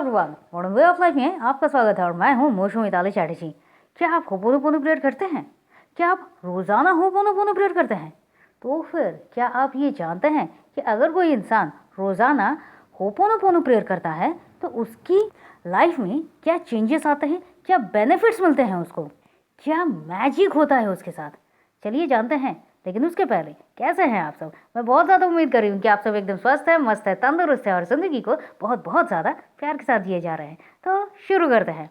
Everyone, modern way of life में आपका स्वागत है और मैं हूं मौसमी चैटर्जी। क्या आप होपोनोपोनो प्रेयर करते हैं? क्या आप रोजाना होपोनोपोनो प्रेयर करते हैं? तो फिर क्या आप ये जानते हैं कि अगर कोई इंसान रोजाना होपोनोपोनो प्रेयर करता है तो उसकी लाइफ में क्या चेंजेस आते हैं, क्या बेनिफिट्स मिलते हैं उसको, क्या मैजिक होता है उसके साथ? चलिए जानते हैं। लेकिन उसके पहले कैसे हैं आप सब? मैं बहुत ज़्यादा उम्मीद कर रही हूँ कि आप सब एकदम स्वस्थ है, मस्त है, तंदुरुस्त है और ज़िंदगी को बहुत बहुत ज़्यादा प्यार के साथ जिए जा रहे हैं। तो शुरू करते हैं।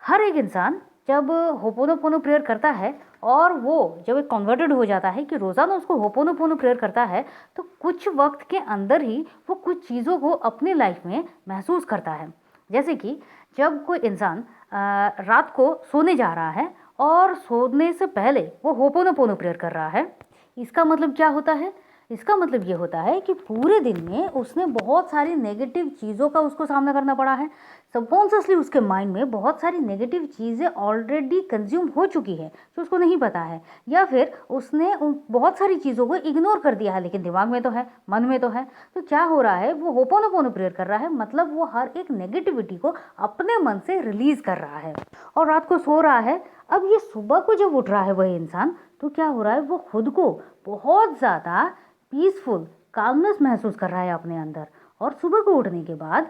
हर एक इंसान जब होपोनोपोनो प्रेयर करता है और वो जब एक कन्वर्टेड हो जाता है कि रोज़ाना उसको होपोनोपोनो प्रेयर करता है तो कुछ वक्त के अंदर ही वो कुछ चीज़ों को अपनी लाइफ में महसूस करता है। जैसे कि जब कोई इंसान रात को सोने जा रहा है और सोने से पहले वो होपोनोपोनो प्रेयर कर रहा है, इसका मतलब क्या होता है? इसका मतलब ये होता है कि पूरे दिन में उसने बहुत सारी नेगेटिव चीज़ों का उसको सामना करना पड़ा है। सबकॉन्शियसली उसके माइंड में बहुत सारी नेगेटिव चीज़ें ऑलरेडी कंज्यूम हो चुकी है जो उसको नहीं पता है, या फिर उसने बहुत सारी चीज़ों को इग्नोर कर दिया है लेकिन दिमाग में तो है, मन में तो है। तो क्या हो रहा है, वो होपोनोपोनो प्रेयर कर रहा है, मतलब वो हर एक नेगेटिविटी को अपने मन से रिलीज कर रहा है और रात को सो रहा है। अब ये सुबह को जब उठ रहा है वही इंसान, तो क्या हो रहा है, वो खुद को बहुत ज़्यादा पीसफुल, कामनेस महसूस कर रहा है अपने अंदर। और सुबह को उठने के बाद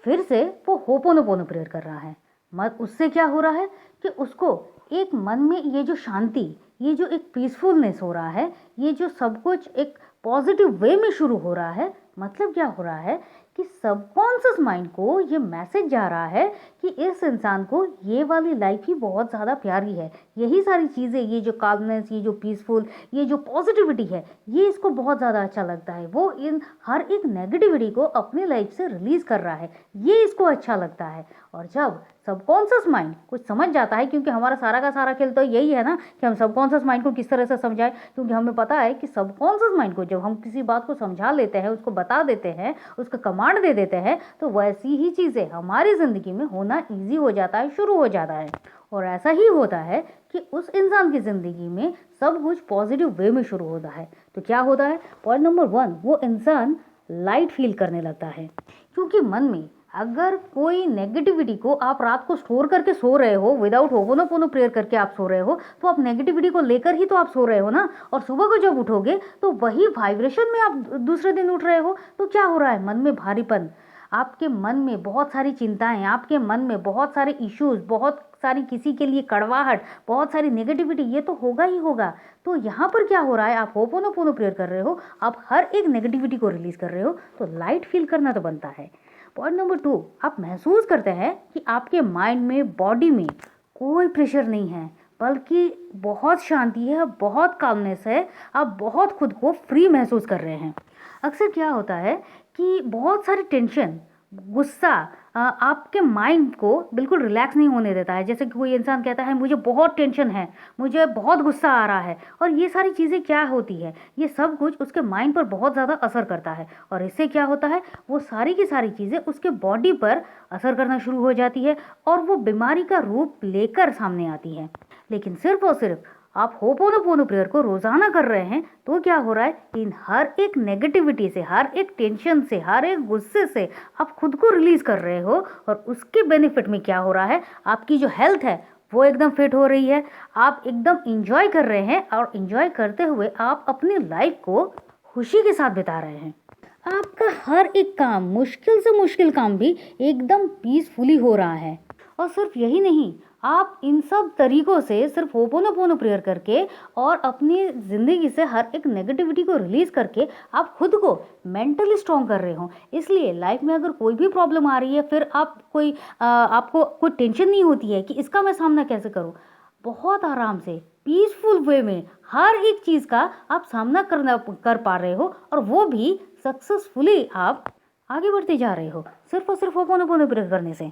फिर से वो होपोनोपोनो प्रेयर कर रहा है। उससे क्या हो रहा है कि उसको एक मन में ये जो शांति, ये जो एक पीसफुलनेस हो रहा है, ये जो सब कुछ एक पॉजिटिव वे में शुरू हो रहा है। मतलब क्या हो रहा है कि सबकॉन्शियस माइंड को ये मैसेज जा रहा है कि इस इंसान को ये वाली लाइफ ही बहुत ज़्यादा प्यारी है। यही सारी चीज़ें, ये जो कामनेस, ये जो पीसफुल, ये जो पॉजिटिविटी है, ये इसको बहुत ज़्यादा अच्छा लगता है। वो इन हर एक नेगेटिविटी को अपनी लाइफ से रिलीज़ कर रहा है, ये इसको अच्छा लगता है। और जब सबकॉन्शियस माइंड कुछ समझ जाता है, क्योंकि हमारा सारा का सारा खेल तो यही है ना कि हम सबकॉन्शियस माइंड को किस तरह से समझाएं, क्योंकि हमें पता है कि सबकॉन्शियस माइंड को जब हम किसी बात को समझा लेते हैं, उसको बता देते हैं, उसका कमांड दे देते हैं, तो वैसी ही चीज़ें हमारी ज़िंदगी में होना ईजी हो जाता है, शुरू हो जाता है। और ऐसा ही होता है कि उस इंसान की ज़िंदगी में सब कुछ पॉजिटिव वे में शुरू होता है। तो क्या होता है, पॉइंट नंबर 1, वो इंसान लाइट फील करने लगता है। क्योंकि मन में अगर कोई नेगेटिविटी को आप रात को स्टोर करके सो रहे हो, विदाउट होपोनोपोनो प्रेयर करके आप सो रहे हो, तो आप नेगेटिविटी को लेकर ही तो आप सो रहे हो ना। और सुबह को जब उठोगे तो वही वाइब्रेशन में आप दूसरे दिन उठ रहे हो। तो क्या हो रहा है, मन में भारीपन, आपके मन में बहुत सारी चिंताएं, आपके मन में बहुत सारे इश्यूज, बहुत सारी किसी के लिए कड़वाहट, बहुत सारी नेगेटिविटी, ये तो होगा ही होगा। तो यहाँ पर क्या हो रहा है, आप होपोनोपोनो प्रेयर कर रहे हो, आप हर एक नेगेटिविटी को रिलीज कर रहे हो, तो लाइट फील करना तो बनता है। पॉइंट नंबर 2, आप महसूस करते हैं कि आपके माइंड में, बॉडी में कोई प्रेशर नहीं है, बल्कि बहुत शांति है, बहुत कामनेस है, आप बहुत खुद को फ्री महसूस कर रहे हैं। अक्सर क्या होता है कि बहुत सारी टेंशन, गुस्सा आपके माइंड को बिल्कुल रिलैक्स नहीं होने देता है। जैसे कि कोई इंसान कहता है मुझे बहुत टेंशन है, मुझे बहुत गुस्सा आ रहा है, और ये सारी चीज़ें क्या होती है, ये सब कुछ उसके माइंड पर बहुत ज़्यादा असर करता है। और इससे क्या होता है, वो सारी की सारी चीज़ें उसके बॉडी पर असर करना शुरू हो जाती है और वो बीमारी का रूप लेकर सामने आती है। लेकिन सिर्फ और सिर्फ आप होपोनोपोनो प्रेयर को रोजाना कर रहे हैं तो क्या हो रहा है, इन हर एक नेगेटिविटी से, हर एक टेंशन से, हर एक गुस्से से आप खुद को रिलीज कर रहे हो। और उसके बेनिफिट में क्या हो रहा है, आपकी जो हेल्थ है वो एकदम फिट हो रही है, आप एकदम इंजॉय कर रहे हैं, और इंजॉय करते हुए आप अपनी लाइफ को खुशी के साथ बिता रहे हैं। आपका हर एक काम, मुश्किल से मुश्किल काम भी एकदम पीसफुली हो रहा है। और सिर्फ यही नहीं, आप इन सब तरीकों से सिर्फ होपोनोपोनो प्रेयर करके और अपनी ज़िंदगी से हर एक नेगेटिविटी को रिलीज़ करके आप खुद को मेंटली स्ट्रॉन्ग कर रहे हो। इसलिए लाइफ में अगर कोई भी प्रॉब्लम आ रही है, फिर आपको कोई टेंशन नहीं होती है कि इसका मैं सामना कैसे करूं। बहुत आराम से, पीसफुल वे में हर एक चीज़ का आप सामना कर पा रहे हो, और वो भी सक्सेसफुली आप आगे बढ़ते जा रहे हो, सिर्फ और सिर्फ होपोनोपोनो प्रेयर करने से।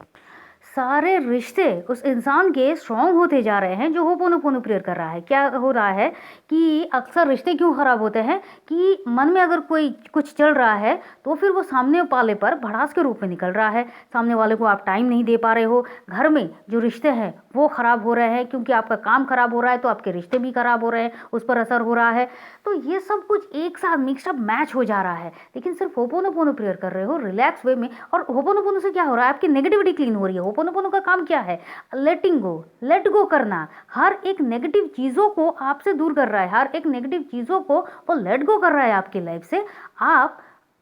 सारे रिश्ते उस इंसान के स्ट्रॉन्ग होते जा रहे हैं जो होपोनोपोनो प्रेयर कर रहा है। क्या हो रहा है कि अक्सर रिश्ते क्यों खराब होते हैं कि मन में अगर कोई कुछ चल रहा है तो फिर वो सामने वाले पर भड़ास के रूप में निकल रहा है। सामने वाले को आप टाइम नहीं दे पा रहे हो, घर में जो रिश्ते हैं वो खराब हो रहे हैं क्योंकि आपका काम खराब हो रहा है तो आपके रिश्ते भी खराब हो रहे हैं, उस पर असर हो रहा है। तो ये सब कुछ एक साथ मिक्सअप मैच हो जा रहा है। लेकिन सिर्फ होपोनोपोनो प्रेयर कर रहे हो रिलैक्स वे में, और होपोनोपोनो से क्या हो रहा है, आपकी नेगेटिविटी क्लीन हो रही है। होपोनोपोनो का काम क्या है, लेटिंग गो, लेट गो करना। हर एक नेगेटिव चीज़ों को आपसे दूर कर रहा है, हर एक नेगेटिव चीज़ों को वो लेट गो कर रहा है आपकी लाइफ से। आप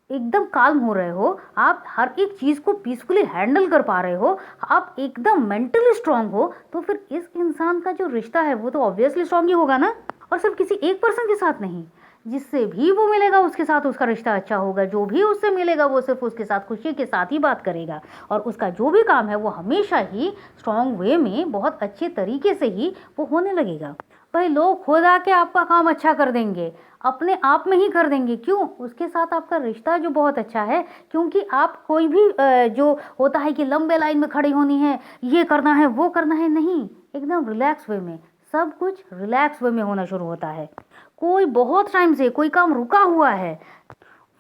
एकदम काल्म हो रहे हो, आप हर एक चीज़ को पीसफुली हैंडल कर पा रहे हो, आप एकदम मेंटली स्ट्रांग हो। तो फिर इस इंसान का जो रिश्ता है वो तो ऑब्वियसली स्ट्रांग ही होगा ना। और सिर्फ किसी एक पर्सन के साथ नहीं, जिससे भी वो मिलेगा उसके साथ उसका रिश्ता अच्छा होगा। जो भी उससे मिलेगा वो सिर्फ उसके साथ खुशी के साथ ही बात करेगा, और उसका जो भी काम है वो हमेशा ही स्ट्रॉन्ग वे में बहुत अच्छे तरीके से ही वो होने लगेगा। भाई लोग खुद आके आपका काम अच्छा कर देंगे, अपने आप में ही कर देंगे। क्यों? उसके साथ आपका रिश्ता जो बहुत अच्छा है। क्योंकि आप कोई भी जो होता है कि लंबे लाइन में खड़ी होनी है, ये करना है वो करना है, नहीं, एकदम रिलैक्स वे में, सब कुछ रिलैक्स वे में होना शुरू होता है। कोई बहुत टाइम से कोई काम रुका हुआ है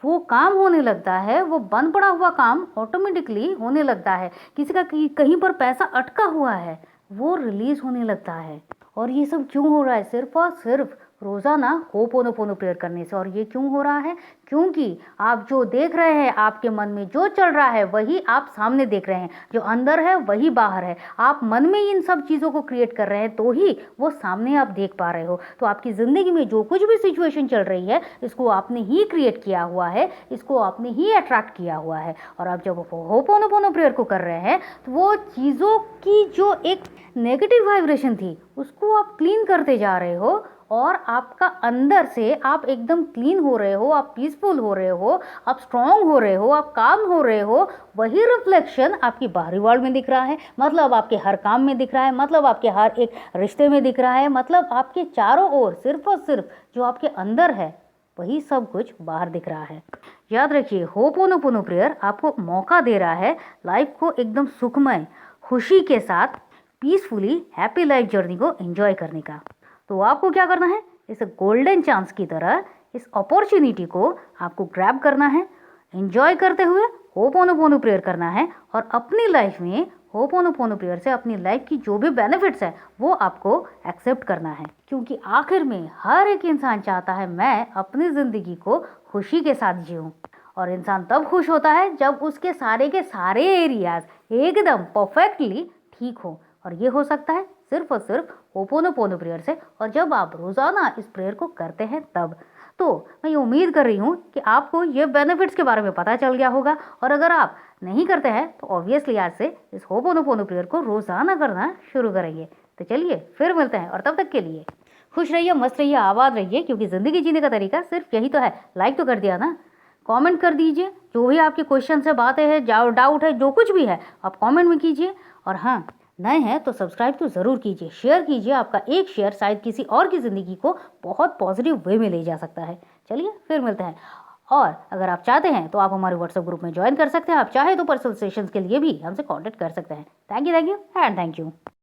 वो काम होने लगता है, वो बंद पड़ा हुआ काम ऑटोमेटिकली होने लगता है। किसी का कहीं पर पैसा अटका हुआ है वो रिलीज होने लगता है। और ये सब क्यों हो रहा है? सिर्फ और सिर्फ रोजाना होपोनोपोनो प्रेयर करने से। और ये क्यों हो रहा है? क्योंकि आप जो देख रहे हैं, आपके मन में जो चल रहा है वही आप सामने देख रहे हैं, जो अंदर है वही बाहर है। आप मन में इन सब चीज़ों को क्रिएट कर रहे हैं तो ही वो सामने आप देख पा रहे हो। तो आपकी ज़िंदगी में जो कुछ भी सिचुएशन चल रही है इसको आपने ही क्रिएट किया हुआ है, इसको आपने ही अट्रैक्ट किया हुआ है। और आप जब होपोनोपोनो प्रेयर को कर रहे हैं तो वो चीज़ों की जो एक नेगेटिव वाइब्रेशन थी उसको आप क्लीन करते जा रहे हो, और आपका अंदर से आप एकदम क्लीन हो रहे हो, आप पीसफुल हो रहे हो, आप स्ट्रांग हो रहे हो, आप काम हो रहे हो। वही रिफ्लेक्शन आपकी बाहरी वर्ल्ड में दिख रहा है, मतलब आपके हर काम में दिख रहा है, मतलब आपके हर एक रिश्ते में दिख रहा है, मतलब आपके चारों ओर सिर्फ और सिर्फ जो आपके अंदर है वही सब कुछ बाहर दिख रहा है। याद रखिए, होपोनोपोनो प्रेयर आपको मौका दे रहा है लाइफ को एकदम सुखमय, खुशी के साथ, पीसफुली हैप्पी लाइफ जर्नी को एंजॉय करने का। तो आपको क्या करना है, इस गोल्डन चांस की तरह इस अपॉर्चुनिटी को आपको ग्रैब करना है, एंजॉय करते हुए होपोनोपोनो प्रेयर करना है, और अपनी लाइफ में होपोनोपोनो प्रेयर से अपनी लाइफ की जो भी बेनिफिट्स है वो आपको एक्सेप्ट करना है। क्योंकि आखिर में हर एक इंसान चाहता है मैं अपनी ज़िंदगी को खुशी के साथ जीऊँ। और इंसान तब खुश होता है जब उसके सारे के सारे एरियाज एकदम परफेक्टली ठीक हो, और ये हो सकता है सिर्फ और सिर्फ होपोनोपोनो प्रेयर से। और जब आप रोज़ाना इस प्रेयर को करते हैं तब। तो मैं ये उम्मीद कर रही हूँ कि आपको ये बेनिफिट्स के बारे में पता चल गया होगा। और अगर आप नहीं करते हैं तो ऑब्वियसली आज से इस होपोनोपोनो प्रेयर को रोज़ाना करना शुरू करेंगे। तो चलिए फिर मिलते हैं, और तब तक के लिए खुश रहिए, मस्त रहिए, आबाद रहिए। क्योंकि ज़िंदगी जीने का तरीका सिर्फ यही तो है। लाइक तो कर दिया ना, कमेंट कर दीजिए, जो भी आपके क्वेश्चन से बातें हैं, डाउट है, जो कुछ भी है आप कमेंट में कीजिए। और हाँ, नए हैं तो सब्सक्राइब तो ज़रूर कीजिए, शेयर कीजिए। आपका एक शेयर शायद किसी और की ज़िंदगी को बहुत पॉजिटिव वे में ले जा सकता है। चलिए फिर मिलते हैं। और अगर आप चाहते हैं तो आप हमारे व्हाट्सएप ग्रुप में ज्वाइन कर सकते हैं। आप चाहे तो पर्सनल सेशंस के लिए भी हमसे कांटेक्ट कर सकते हैं। Thank you and thank you.